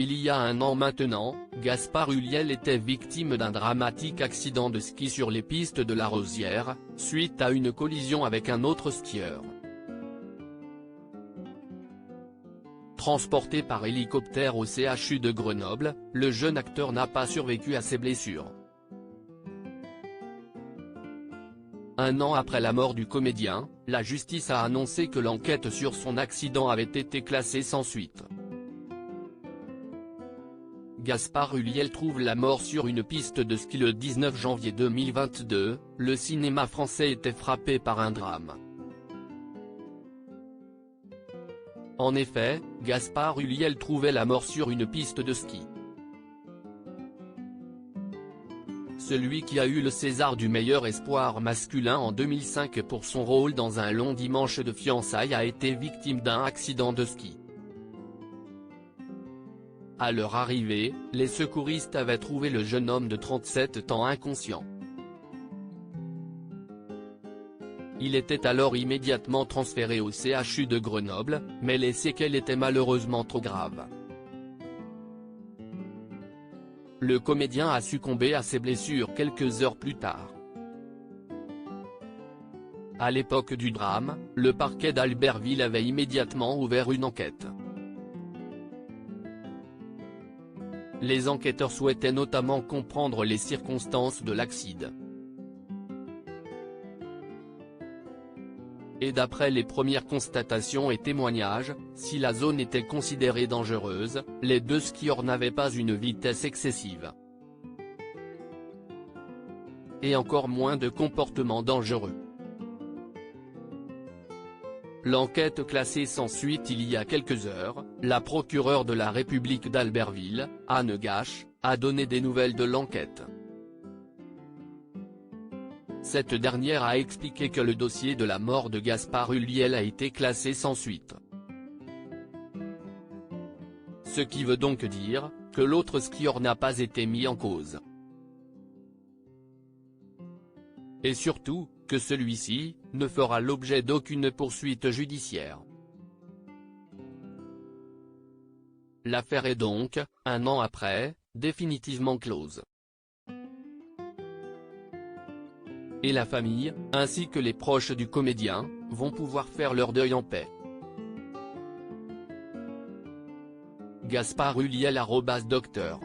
Il y a un an maintenant, Gaspard Ulliel était victime d'un dramatique accident de ski sur les pistes de la Rosière, suite à une collision avec un autre skieur. Transporté par hélicoptère au CHU de Grenoble, le jeune acteur n'a pas survécu à ses blessures. Un an après la mort du comédien, la justice a annoncé que l'enquête sur son accident avait été classée sans suite. Gaspard Ulliel trouve la mort sur une piste de ski le 19 janvier 2022, le cinéma français était frappé par un drame. En effet, Gaspard Ulliel trouvait la mort sur une piste de ski. Celui qui a eu le César du meilleur espoir masculin en 2005 pour son rôle dans Un long dimanche de fiançailles a été victime d'un accident de ski. À leur arrivée, les secouristes avaient trouvé le jeune homme de 37 ans inconscient. Il était alors immédiatement transféré au CHU de Grenoble, mais les séquelles étaient malheureusement trop graves. Le comédien a succombé à ses blessures quelques heures plus tard. À l'époque du drame, le parquet d'Albertville avait immédiatement ouvert une enquête. Les enquêteurs souhaitaient notamment comprendre les circonstances de l'accident. Et d'après les premières constatations et témoignages, si la zone était considérée dangereuse, les deux skieurs n'avaient pas une vitesse excessive. Et encore moins de comportements dangereux. L'enquête classée sans suite il y a quelques heures, la procureure de la République d'Albertville, Anne Gache, a donné des nouvelles de l'enquête. Cette dernière a expliqué que le dossier de la mort de Gaspard Ulliel a été classé sans suite. Ce qui veut donc dire, que l'autre skieur n'a pas été mis en cause. Et surtout, que celui-ci, ne fera l'objet d'aucune poursuite judiciaire. L'affaire est donc, un an après, définitivement close. Et la famille, ainsi que les proches du comédien, vont pouvoir faire leur deuil en paix. Gaspard Ulliel @Dr.